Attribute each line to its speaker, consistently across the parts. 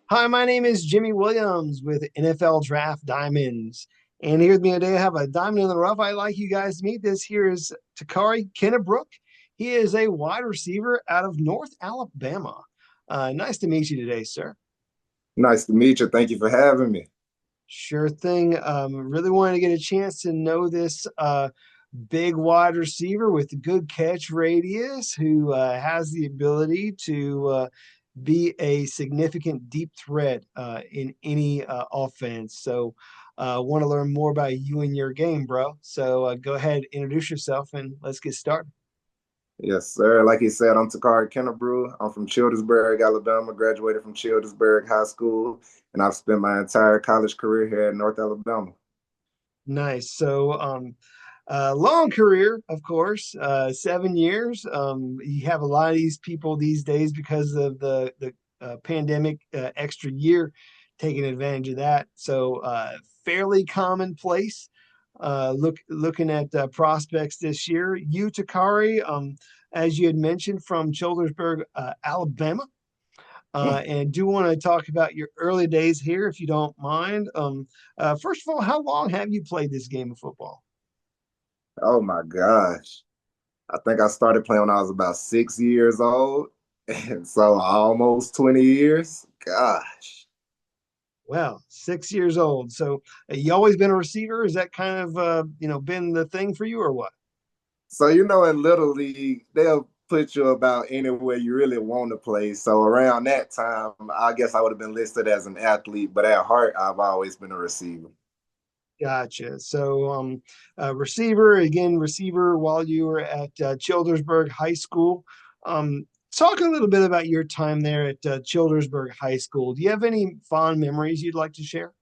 Speaker 1: Hi, my name is Jimmy Williams with NFL Draft Diamonds. And here with me today, I have a diamond in the rough. I'd like you guys to meet. This here is Takairee Kenebrew. He is a wide receiver out of North Alabama. Nice to meet you today, sir.
Speaker 2: Nice to meet you. Thank you for having me.
Speaker 1: Sure thing. Really wanted to get a chance to know this big wide receiver with a good catch radius who has the ability to be a significant deep threat in any offense. So, want to learn more about you and your game, bro. So, go ahead, introduce yourself, and let's get started.
Speaker 2: Yes, sir. Like he said, I'm Takairee Kenebrew. I'm from Childersburg, Alabama. Graduated from Childersburg High School, and I've spent my entire college career here in North Alabama.
Speaker 1: Nice. So, long career, of course, 7 years. You have a lot of these people these days because of the pandemic, extra year, taking advantage of that. So, fairly commonplace. Looking at prospects this year, you Takari, as you had mentioned, from Childersburg, Alabama. And do want to talk about your early days here, if you don't mind. First of all, how long have you played this game of football?
Speaker 2: Oh my gosh. I think I started playing when I was about 6 years old. And so almost 20 years. Gosh.
Speaker 1: Wow, 6 years old. So you always been a receiver? Is that kind of been the thing for you or what?
Speaker 2: So, in Little League, they'll put you about anywhere you really want to play. So around that time, I guess I would have been listed as an athlete, but at heart, I've always been a receiver.
Speaker 1: Gotcha. So receiver, again, receiver while you were at Childersburg High School. Talk a little bit about your time there at Childersburg High School. Do you have any fond memories you'd like to share?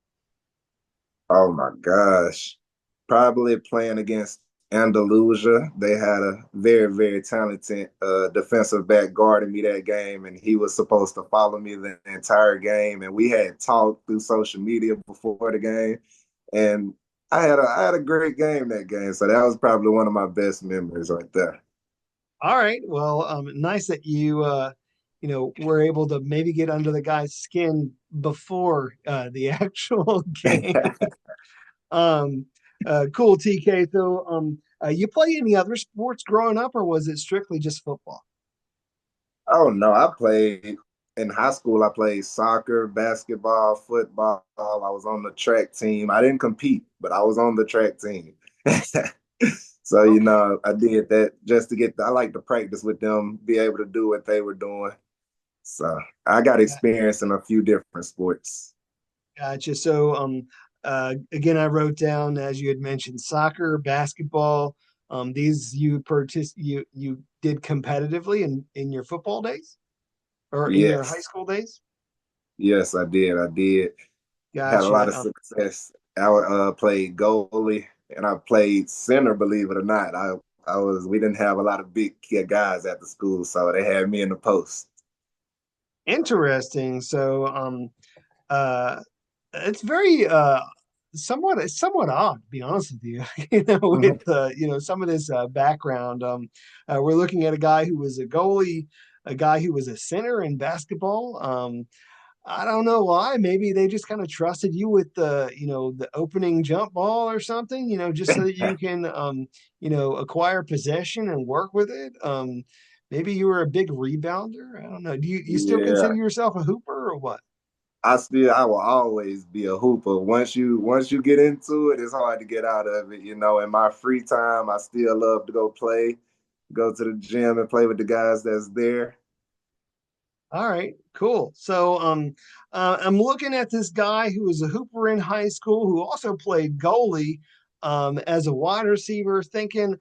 Speaker 2: Oh my gosh. Probably playing against Andalusia. They had a very, very talented defensive back guarding me that game, and he was supposed to follow me the entire game. And we had talked through social media before the game, and I had a great game that game. So that was probably one of my best memories right there.
Speaker 1: All right. Well, nice that you were able to maybe get under the guy's skin before the actual game. Um, cool, TK. So, you play any other sports growing up, or was it strictly just football?
Speaker 2: Oh no, I played in high school. I played soccer, basketball, football. I was on the track team. I didn't compete, but I was on the track team. So,
Speaker 1: Okay,
Speaker 2: I did that just to I like to practice with them, be able to do what they were doing. So I got
Speaker 1: got-
Speaker 2: experience in a few different sports.
Speaker 1: gotcha. So, again, I wrote down as you had mentioned, soccer, basketball. These you did competitively in your football days or in your high
Speaker 2: Yes.
Speaker 1: school days.
Speaker 2: Yes, I did. I did. Had a lot
Speaker 1: Gotcha.
Speaker 2: of success. I played goalie and I played center, believe it or not. We didn't have a lot of big kid guys at the school, so they had me in the post.
Speaker 1: Interesting. So, uh, it's very somewhat odd, to be honest with you. With some of this background. We're looking at a guy who was a goalie, a guy who was a center in basketball. I don't know why. Maybe they just kind of trusted you with the opening jump ball or something, just so that you can acquire possession and work with it. Maybe you were a big rebounder. I don't know. Do you still consider
Speaker 2: Yeah.
Speaker 1: yourself a hooper or what?
Speaker 2: I will always be a hooper. Once you get into it, it's hard to get out of it. In my free time, I still love to go play, go to the gym and play with the guys that's there.
Speaker 1: All right, cool. So I'm looking at this guy who was a hooper in high school who also played goalie as a wide receiver, thinking,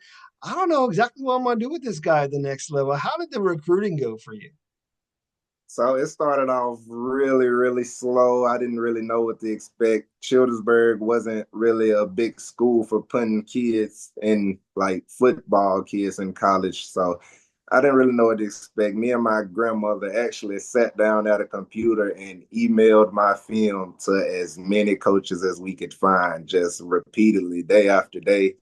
Speaker 1: I don't know exactly what I'm gonna do with this guy at the next level. How did the recruiting go for you?
Speaker 2: So it started off really, really slow. I didn't really know what to expect. Childersburg wasn't really a big school for putting kids in like football kids in college. So I didn't really know what to expect. Me and my grandmother actually sat down at a computer and emailed my film to as many coaches as we could find, just repeatedly, day after day.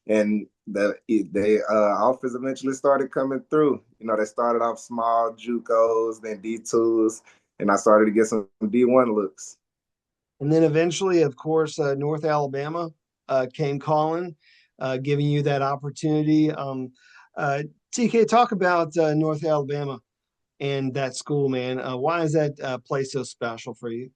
Speaker 2: And they offers eventually started coming through. They started off small JUCOs, then D2s, and I started to get some D1 looks.
Speaker 1: And then eventually, of course, North Alabama came calling, giving you that opportunity. Uh, TK, talk about North Alabama and that school, man. Why is that place so special for you?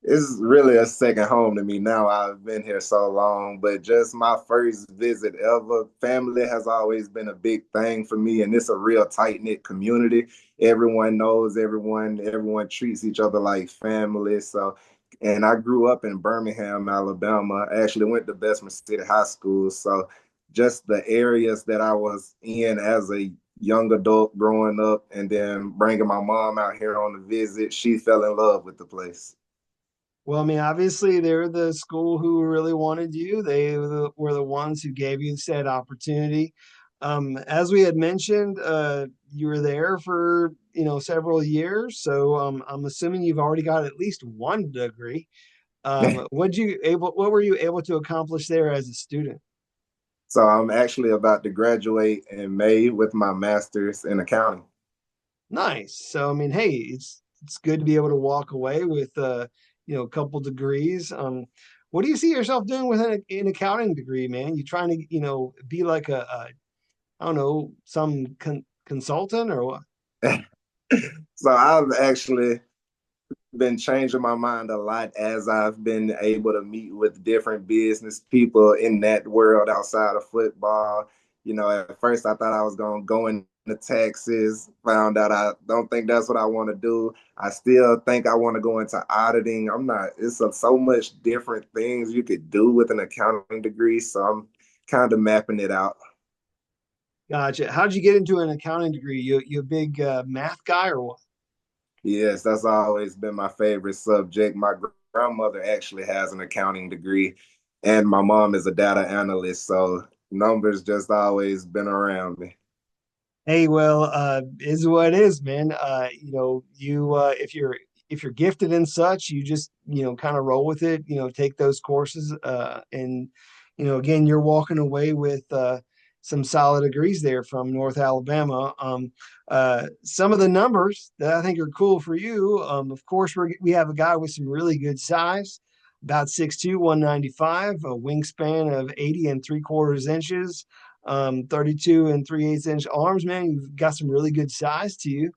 Speaker 2: It's really a second home to me now. I've been here so long, but just my first visit ever. Family has always been a big thing for me, and it's a real tight-knit community. Everyone knows everyone, everyone treats each other like family. So, and I grew up in Birmingham, Alabama. I actually went to Bessemer City High School. So, just the areas that I was in as a young adult growing up, and then bringing my mom out here on a visit, she fell in love with the place.
Speaker 1: Well, I mean, obviously, they're the school who really wanted you. They were the ones who gave you said opportunity. As we had mentioned, you were there for several years, so I'm assuming you've already got at least one degree. What were you able to accomplish there as a student?
Speaker 2: So I'm actually about to graduate in May with my master's in accounting.
Speaker 1: Nice. So I mean, hey, it's good to be able to walk away with a couple degrees. What do you see yourself doing with an accounting degree, man? You trying to, be like a I don't know, some consultant or what?
Speaker 2: So I've actually been changing my mind a lot as I've been able to meet with different business people in that world outside of football. At first I thought I was going to go into taxes, found out I don't think that's what I want to do. I still think I want to go into auditing. I'm not, so much different things you could do with an accounting degree. So I'm kind of mapping it out.
Speaker 1: Gotcha. How'd you get into an accounting degree? You a big math guy or what?
Speaker 2: Yes, that's always been my favorite subject. My grandmother actually has an accounting degree, and my mom is a data analyst. So numbers just always been around me.
Speaker 1: Hey, well, is what it is, man. You if you're gifted in such, you just kind of roll with it. Take those courses, and again, you're walking away with some solid degrees there from North Alabama. Some of the numbers that I think are cool for you. Of course, we have a guy with some really good size, about 6'2", 195, a wingspan of 80 and 3/4 inches. 32 and 3/8 inch arms, man. You've got some really good size to you.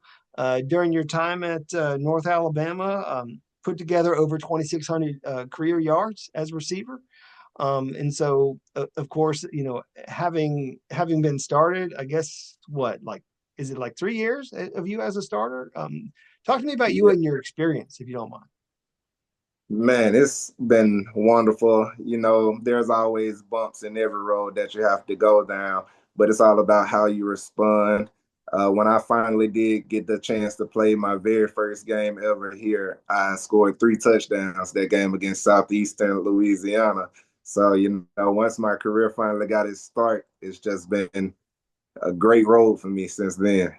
Speaker 1: During your time at North Alabama, put together over 2,600 career yards as receiver. And so, of course, having been started, I guess what, like, is it like 3 years of you as a starter? Talk to me about you
Speaker 2: Yeah.
Speaker 1: and your experience, if you don't mind.
Speaker 2: Man, it's been wonderful. There's always bumps in every road that you have to go down, but it's all about how you respond. When I finally did get the chance to play my very first game ever here, I scored 3 touchdowns that game against Southeastern Louisiana. So, once my career finally got its start, it's just been a great road for me since then.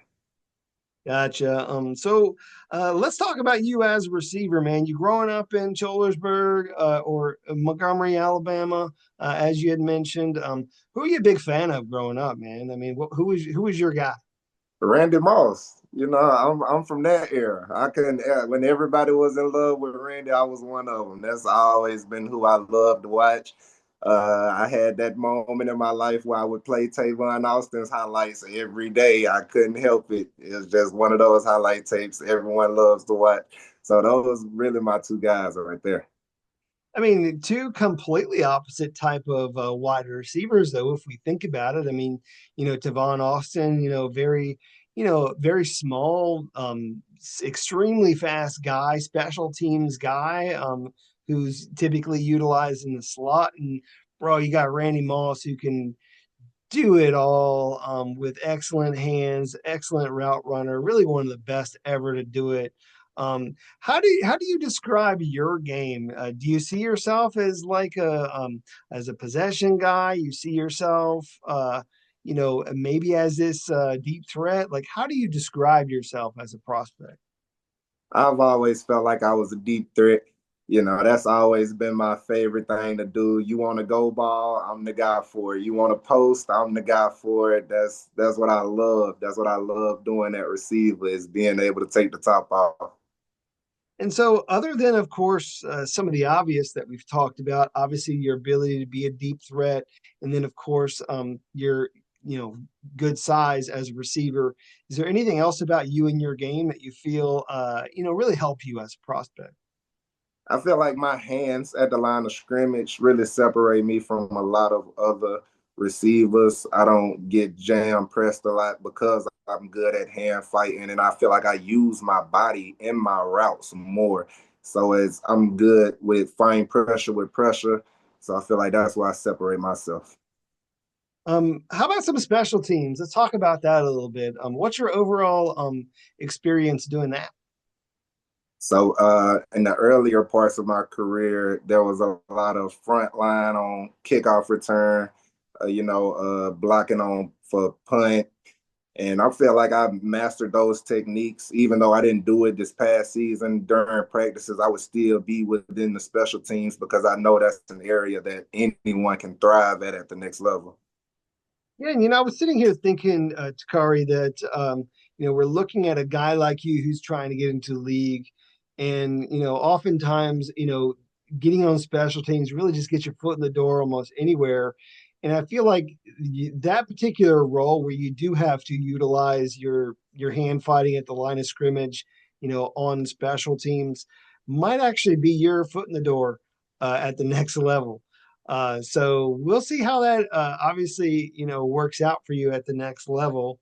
Speaker 1: Gotcha. So let's talk about you as a receiver, man. You growing up in Cholesburg or Montgomery, Alabama, as you had mentioned. Who are you a big fan of growing up, man? I mean, who was your guy?
Speaker 2: Randy Moss. I'm from that era. I couldn't when everybody was in love with Randy, I was one of them. That's always been who I loved to watch. I had that moment in my life where I would play Tavon Austin's highlights every day. I couldn't help it. It was just one of those highlight tapes everyone loves to watch. So those really my two guys right there.
Speaker 1: I mean, two completely opposite type of wide receivers, though, if we think about it. I mean, Tavon Austin, very small, extremely fast guy, special teams guy, who's typically utilized in the slot. And bro, you got Randy Moss who can do it all with excellent hands, excellent route runner, really one of the best ever to do it. How do you describe your game? Do you see yourself as like as a possession guy? You see yourself maybe as this deep threat? Like how do you describe yourself as a prospect?
Speaker 2: I've always felt like I was a deep threat. That's always been my favorite thing to do. You want to go ball, I'm the guy for it. You want to post, I'm the guy for it. That's what I love. That's what I love doing at receiver is being able to take the top off.
Speaker 1: And so, other than, of course, some of the obvious that we've talked about, obviously your ability to be a deep threat, and then, of course, your good size as a receiver. Is there anything else about you and your game that you feel really help you as a prospect?
Speaker 2: I feel like my hands at the line of scrimmage really separate me from a lot of other receivers. I don't get jam pressed a lot because I'm good at hand fighting, and I feel like I use my body in my routes more. So as I'm good with fine pressure with pressure, so I feel like that's why I separate myself.
Speaker 1: How about some special teams? Let's talk about that a little bit. What's your overall experience doing that?
Speaker 2: So in the earlier parts of my career, there was a lot of front line on kickoff return, blocking on for punt. And I feel like I mastered those techniques, even though I didn't do it this past season during practices. I would still be within the special teams because I know that's an area that anyone can thrive at the next level.
Speaker 1: Yeah, and I was sitting here thinking, Takari, that we're looking at a guy like you who's trying to get into the league, and oftentimes, getting on special teams really just gets your foot in the door almost anywhere. And I feel like that particular role where you do have to utilize your hand fighting at the line of scrimmage, on special teams, might actually be your foot in the door at the next level. So we'll see how that obviously works out for you at the next level.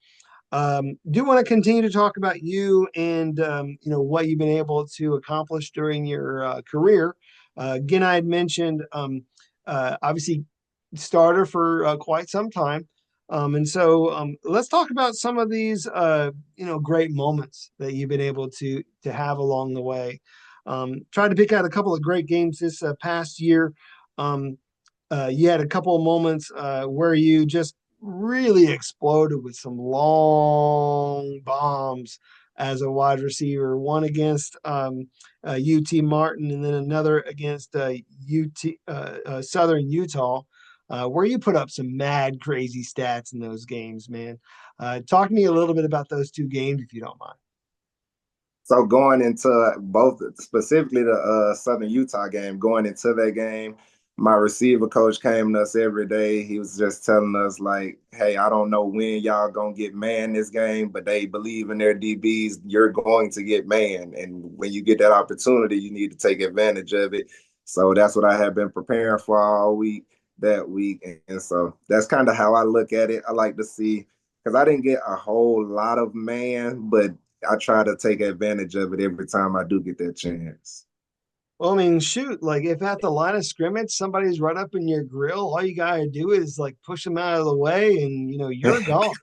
Speaker 1: Do want to continue to talk about you and what you've been able to accomplish during your career. Again, I had mentioned obviously starter for quite some time. And so let's talk about some of these great moments that you've been able to have along the way. Tried to pick out a couple of great games this past year. Um, you had a couple of moments where you just really exploded with some long bombs as a wide receiver. One against UT Martin, and then another against Southern Utah, where you put up some mad, crazy stats in those games, man. Talk to me a little bit about those two games, if you don't mind.
Speaker 2: So going into both, specifically the Southern Utah game, going into that game, my receiver coach came to us every day. He was just telling us like, "Hey, I don't know when y'all gonna get man this game, but they believe in their DBs. You're going to get man, and when you get that opportunity, you need to take advantage of it." So that's what I have been preparing for all week that week, and so that's kind of how I look at it. I like to see because I didn't get a whole lot of man, but I try to take advantage of it every time I do get that chance.
Speaker 1: Well, I mean, shoot, like if at the line of scrimmage somebody's right up in your grill, all you gotta do is like push them out of the way, and you're gone.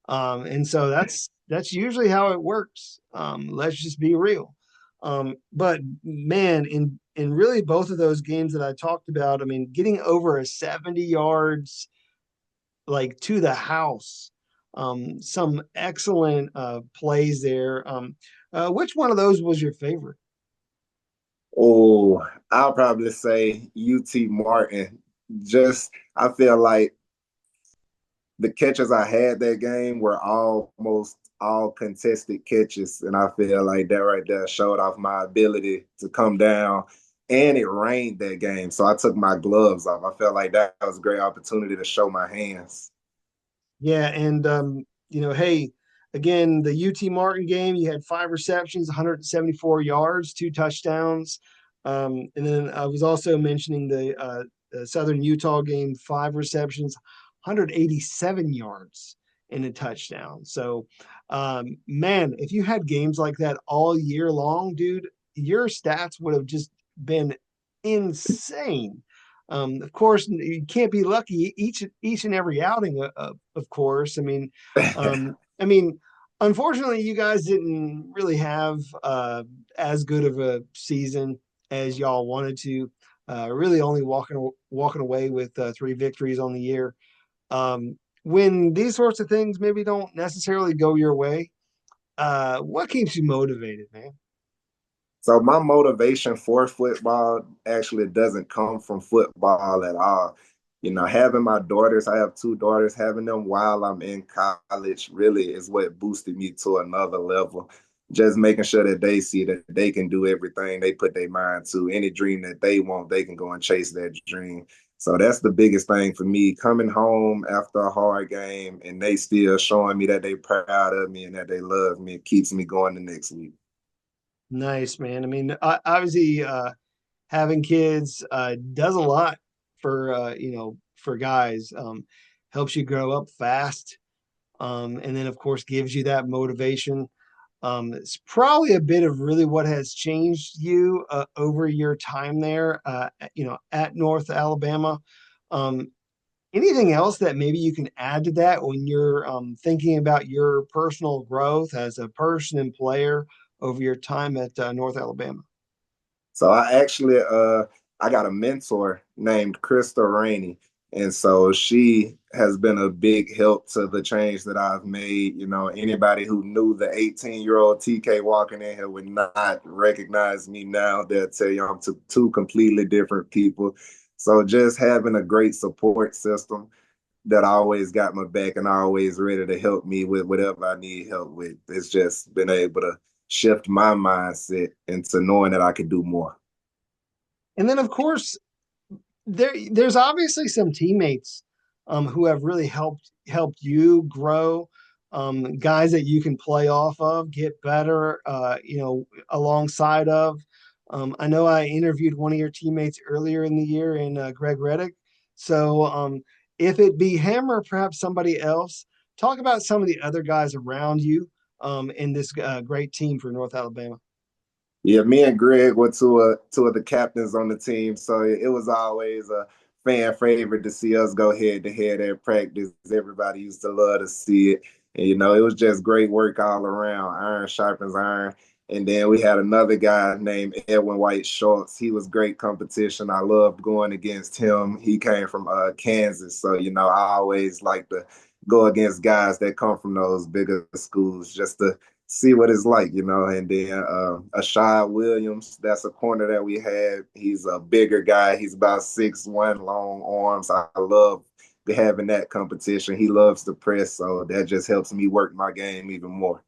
Speaker 1: And so that's usually how it works. Let's just be real. But man, in really both of those games that I talked about, I mean, getting over a 70 yards like to the house, some excellent plays there. Which one of those was your favorite?
Speaker 2: Oh, I'll probably say UT Martin. Just I feel like the catches I had that game were almost all contested catches, and I feel like that right there showed off my ability to come down. And it rained that game, so I took my gloves off. I felt like that was a great opportunity to show my hands.
Speaker 1: Yeah, and hey, again, the UT Martin game, you had five receptions, 174 yards, two touchdowns. And then I was also mentioning the Southern Utah game, five receptions, 187 yards and a touchdown. So, man, if you had games like that all year long, dude, your stats would have just been insane. Of course, you can't be lucky each and every outing. Of course, I mean, unfortunately, you guys didn't really have as good of a season as y'all wanted to. Really, only walking away with three victories on the year. When these sorts of things maybe don't necessarily go your way, what keeps you motivated, man?
Speaker 2: So my motivation for football actually doesn't come from football at all. Having my daughters, I have two daughters, having them while I'm in college really is what boosted me to another level. just making sure that they see that they can do everything they put their mind to. Any dream that they want, they can go and chase that dream. So that's the biggest thing for me. Coming home after a hard game and they still showing me that they proud of me and that they love me, it keeps me going the next week.
Speaker 1: Nice, man. I mean, obviously, having kids does a lot for for guys. Helps you grow up fast, and then of course gives you that motivation. It's probably a bit of really what has changed you over your time there, at North Alabama. Um, Anything else that maybe you can add to that when you're thinking about your personal growth as a person and player over your time at North Alabama?
Speaker 2: So I got a mentor named Krista Rainey. And so she has been a big help to the change that I've made. You know, anybody who knew the 18-year-old TK walking in here would not recognize me now. They'll tell you I'm two completely different people. So just having a great support system that always got my back and always ready to help me with whatever I need help with. It's just been able to shift my mindset into knowing that I could do more.
Speaker 1: And then, of course, there's obviously some teammates who have really helped you grow, guys that you can play off of, get better, alongside of. I know I interviewed one of your teammates earlier in the year in Greg Reddick. So if it be him or perhaps somebody else, talk about some of the other guys around you in this great team for North Alabama.
Speaker 2: Yeah, me and Greg were two of the captains on the team, so it was always a fan favorite to see us go head to head at practice. Everybody used to love to see it, and it was just great work all around. Iron sharpens iron. And then we had another guy named Edwin White Schultz. He was great competition. I loved going against him. He came from Kansas, so I always like to go against guys that come from those bigger schools just to see what it's like, And then Ashad Williams, that's a corner that we had. He's a bigger guy. He's about 6'1", long arms. I love having that competition. He loves to press, so that just helps me work my game even more.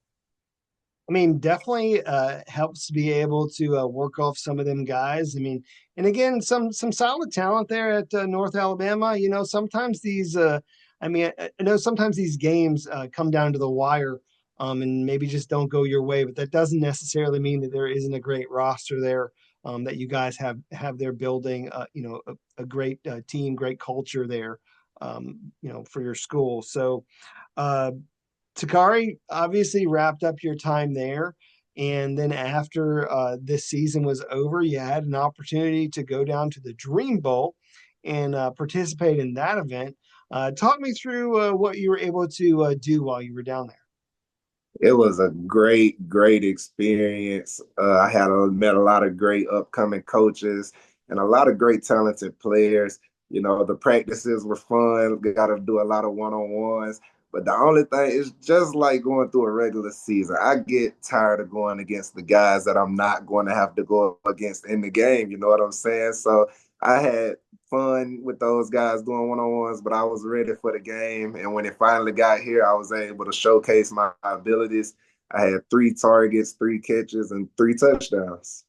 Speaker 1: I mean, definitely helps to be able to work off some of them guys. I mean, and again, some solid talent there at North Alabama. Sometimes these, I know sometimes these games come down to the wire, and maybe just don't go your way. But that doesn't necessarily mean that there isn't a great roster there that you guys have there building. A great team, great culture there. For your school. So. Uh, Takairee obviously wrapped up your time there. And then after this season was over, you had an opportunity to go down to the Dream Bowl and participate in that event. Talk me through what you were able to do while you were down there.
Speaker 2: It was a great, great experience. Met a lot of great upcoming coaches and a lot of great talented players. The practices were fun. Got to do a lot of one-on-ones. But the only thing is just like going through a regular season. I get tired of going against the guys that I'm not going to have to go against in the game. You know what I'm saying? So I had fun with those guys doing one-on-ones, but I was ready for the game. And when it finally got here, I was able to showcase my abilities. I had 3 targets, 3 catches, and 3 touchdowns.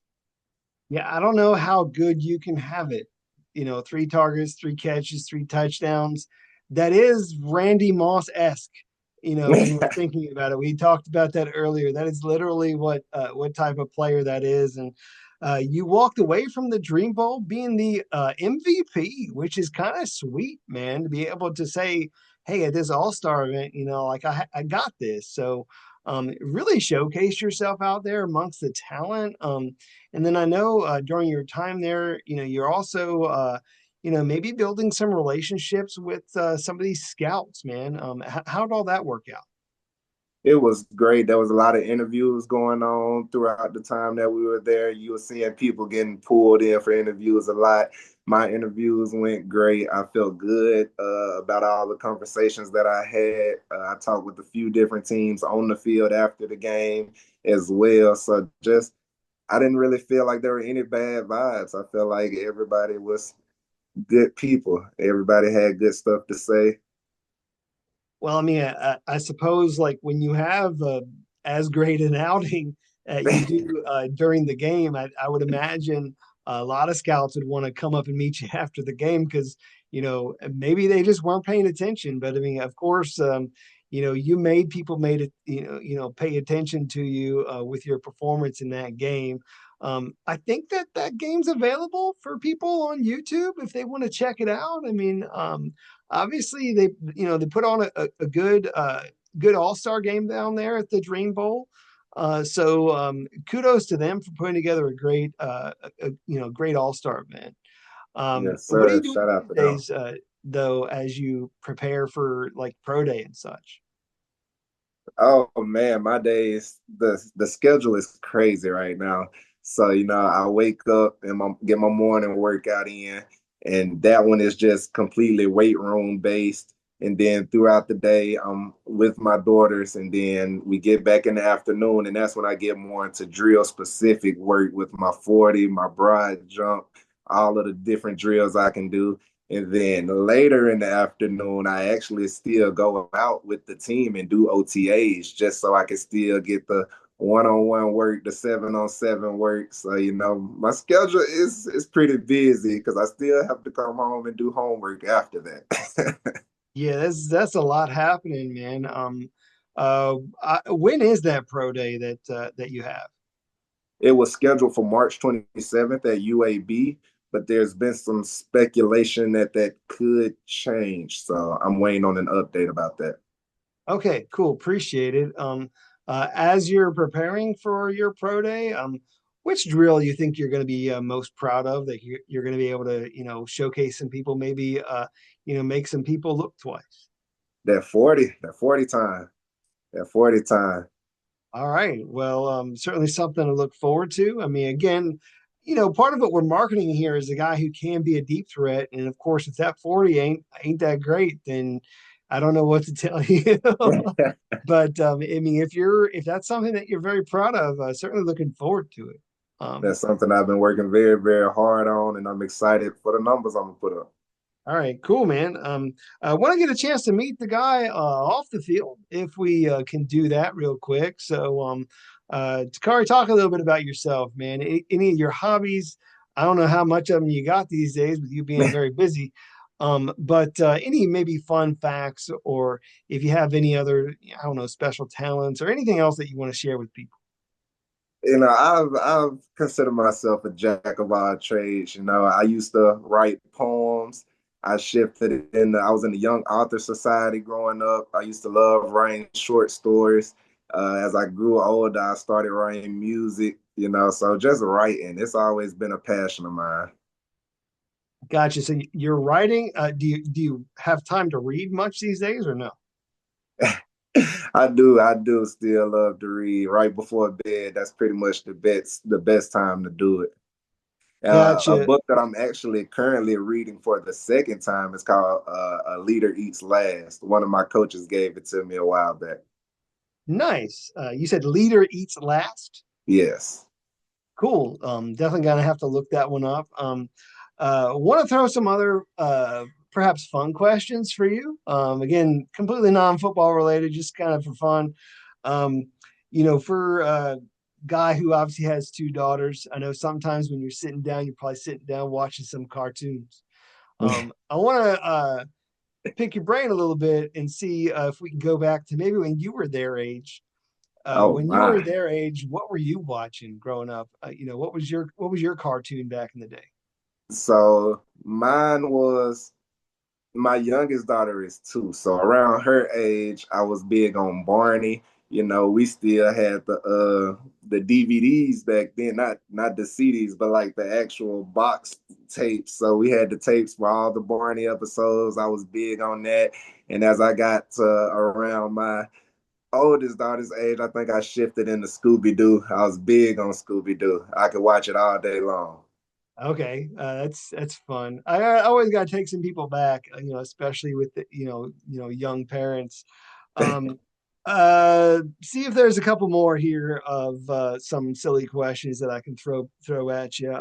Speaker 1: Yeah, I don't know how good you can have it. 3 targets, 3 catches, 3 touchdowns. That is Randy Moss-esque, when we're thinking about it. We talked about that earlier. That is literally what type of player that is. And you walked away from the Dream Bowl being the MVP, which is kind of sweet, man, to be able to say, hey, at this All-Star event, like I got this. So really showcase yourself out there amongst the talent. And then I know during your time there, you're also, maybe building some relationships with some of these scouts, man. How did all that work out?
Speaker 2: It was great. There was a lot of interviews going on throughout the time that we were there. You were seeing people getting pulled in for interviews a lot. My interviews went great. I felt good about all the conversations that I had. I talked with a few different teams on the field after the game as well. So I didn't really feel like there were any bad vibes. I felt like everybody was good people. Everybody had good stuff to say.
Speaker 1: Well, I mean, I suppose like when you have as great an outing you do during the game, I would imagine a lot of scouts would want to come up and meet you after the game because, maybe they just weren't paying attention. But I mean, of course, you made people made it, pay attention to you with your performance in that game. I think that game's available for people on YouTube if they want to check it out. I mean, obviously they put on a good All-Star game down there at the Dream Bowl. So kudos to them for putting together a great All-Star event.
Speaker 2: Yes,
Speaker 1: What are you
Speaker 2: sir.
Speaker 1: doing
Speaker 2: Shout out
Speaker 1: these
Speaker 2: to them.
Speaker 1: days, though, as you prepare for like pro day and such?
Speaker 2: Oh man, my days the schedule is crazy right now. So, I wake up and get my morning workout in, and that one is just completely weight room based. And then throughout the day, I'm with my daughters, and then we get back in the afternoon, and that's when I get more into drill specific work with my 40, my broad jump, all of the different drills I can do. And then later in the afternoon, I actually still go out with the team and do OTAs just so I can still get the one-on-one work, the seven-on-seven work. So, my schedule is pretty busy because I still have to come home and do homework after that.
Speaker 1: Yeah, that's a lot happening, man. When is that pro day that you have?
Speaker 2: It was scheduled for March 27th at UAB, but there's been some speculation that could change. So I'm waiting on an update about that.
Speaker 1: Okay, cool. Appreciate it. As you're preparing for your pro day, which drill you think you're going to be most proud of that you're going to be able to, showcase some people, maybe, make some people look twice.
Speaker 2: That 40 time, that 40 time.
Speaker 1: All right. Well, certainly something to look forward to. I mean, again, part of what we're marketing here is a guy who can be a deep threat, and of course, if that 40 ain't that great, then I don't know what to tell you. But I mean, if that's something that you're very proud of, certainly looking forward to it. Um,
Speaker 2: That's something I've been working very, very hard on, and I'm excited for the numbers I'm gonna put up.
Speaker 1: all right, cool, man. I want to get a chance to meet the guy off the field if we can do that real quick. So, Takairee, talk a little bit about yourself, man. Any of your hobbies? I don't know how much of them you got these days with you being very busy. But any maybe fun facts, or if you have any other, I don't know, special talents or anything else that you want to share with people.
Speaker 2: I've considered myself a jack of all trades. I used to write poems. I shifted in. I was in the Young Author Society growing up. I used to love writing short stories. As I grew older, I started writing music. So just writing. It's always been a passion of mine.
Speaker 1: Gotcha. So you're writing. Do you have time to read much these days or no?
Speaker 2: I do still love to read right before bed. That's pretty much the best time to do it. A
Speaker 1: Gotcha.
Speaker 2: book that I'm actually currently reading for the second time is called "A Leader Eats Last." One of my coaches gave it to me a while back.
Speaker 1: Nice. You said leader eats last.
Speaker 2: Yes.
Speaker 1: Cool. Definitely gonna have to look that one up. Want to throw some other perhaps fun questions for you. Again, completely non-football related, just kind of for fun. Um, for a guy who obviously has two daughters, I know sometimes when you're sitting down, you're probably sitting down watching some cartoons. I want to pick your brain a little bit and see if we can go back to maybe when you were their age.
Speaker 2: Oh
Speaker 1: When you were
Speaker 2: my.
Speaker 1: their age, what were you watching growing up? What was your cartoon back in the day?
Speaker 2: So mine was my youngest daughter is 2. So around her age, I was big on Barney. We still had the DVDs back then, not the CDs, but like the actual box tapes. So we had the tapes for all the Barney episodes. I was big on that. And as I got to around my oldest daughter's age, I think I shifted into Scooby Doo. I was big on Scooby Doo. I could watch it all day long.
Speaker 1: Okay, that's fun. I always got to take some people back, especially with the, young parents. Um, See if there's a couple more here of some silly questions that I can throw at you.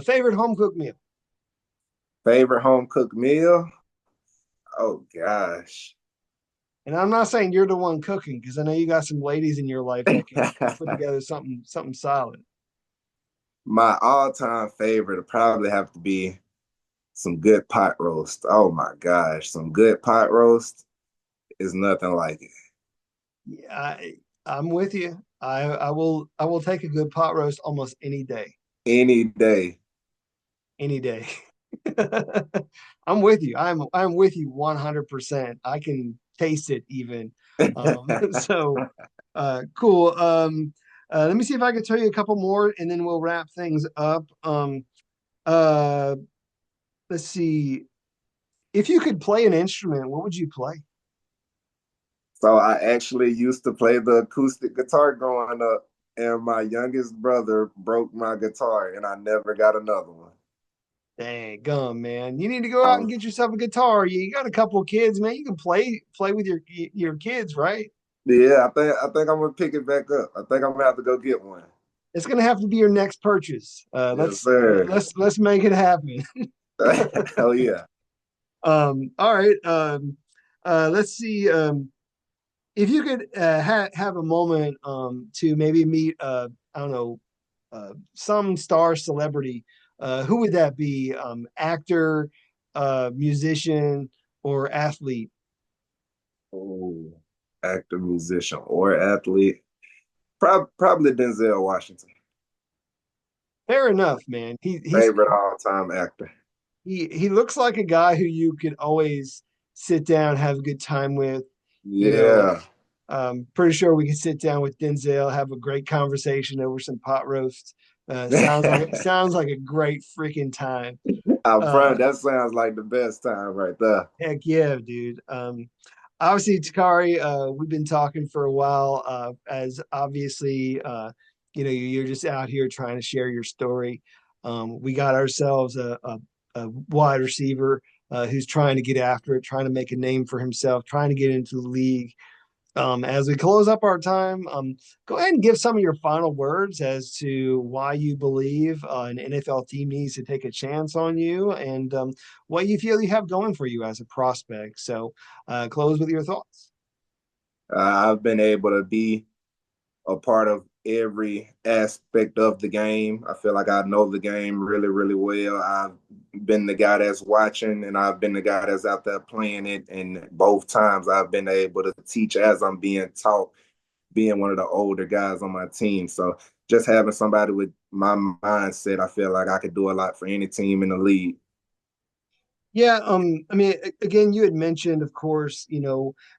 Speaker 1: Favorite home cooked meal?
Speaker 2: Favorite home cooked meal? Oh gosh.
Speaker 1: And I'm not saying you're the one cooking because I know you got some ladies in your life that can put together something solid.
Speaker 2: My all-time favorite would probably have to be some good pot roast. Oh my gosh, some good pot roast is nothing like it.
Speaker 1: Yeah, I'm with you. I will take a good pot roast almost any day.
Speaker 2: Any day.
Speaker 1: Any day. I'm with you. I'm with you 100%. I can taste it even. So cool. Let me see if I can tell you a couple more and then we'll wrap things up. Uh, let's see. If you could play an instrument, what would you play?
Speaker 2: So I actually used to play the acoustic guitar growing up, and my youngest brother broke my guitar, and I never got another one.
Speaker 1: Dang gum, man. You need to go out and
Speaker 2: Um,
Speaker 1: get yourself a guitar. You got a couple of kids, man. You can play with your kids, right?
Speaker 2: yeah, I think I'm gonna pick it back up. I think I'm gonna have to go get one.
Speaker 1: It's gonna have to be your next purchase.
Speaker 2: Yes, sir.
Speaker 1: Let's make it happen.
Speaker 2: Hell yeah.
Speaker 1: All right. Let's see. If you could have a moment to maybe meet I don't know some star celebrity, who would that be? Actor, musician, or athlete?
Speaker 2: Oh, actor, musician, or athlete. Probably Denzel Washington.
Speaker 1: Fair enough, man.
Speaker 2: Favorite all-time actor.
Speaker 1: He looks like a guy who you could always sit down, have a good time with. You know,
Speaker 2: Yeah.
Speaker 1: pretty sure we could sit down with Denzel, have a great conversation over some pot roast. Sounds like a great freaking time.
Speaker 2: I'm
Speaker 1: Uh,
Speaker 2: front. That sounds like the best time right there.
Speaker 1: Heck yeah, dude. Obviously, Takari, we've been talking for a while. As obviously, you're just out here trying to share your story. We got ourselves a wide receiver who's trying to get after it, trying to make a name for himself, trying to get into the league. As we close up our time, go ahead and give some of your final words as to why you believe an NFL team needs to take a chance on you and what you feel you have going for you as a prospect. So, close with your thoughts.
Speaker 2: I've been able to be a part of every aspect of the game. I feel like I know the game really, really well. I've been the guy that's watching, and I've been the guy that's out there playing it. And both times I've been able to teach as I'm being taught, being one of the older guys on my team. So just having somebody with my mindset, I feel like I could do a lot for any team in the league.
Speaker 1: Yeah, I mean, again, you had mentioned, of course,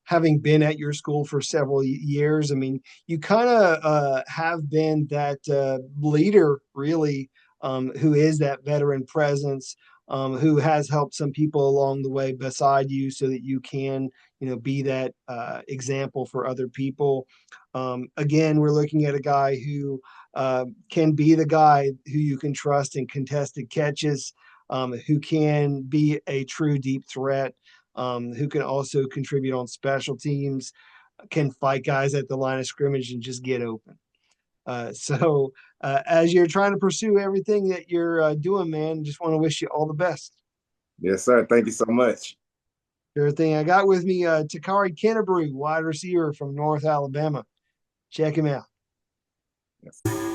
Speaker 1: having been at your school for several years. I mean, you kind of have been that leader, really, who is that veteran presence, who has helped some people along the way beside you, so that you can, be that example for other people. Again, we're looking at a guy who can be the guy who you can trust in contested catches, who can be a true deep threat, who can also contribute on special teams, can fight guys at the line of scrimmage and just get open. So, as you're trying to pursue everything that you're doing, man, just want to wish you all the best.
Speaker 2: Yes, sir. Thank you so much.
Speaker 1: Sure thing. I got with me Takairee Kenebrew, wide receiver from North Alabama. Check him out.
Speaker 2: Yes.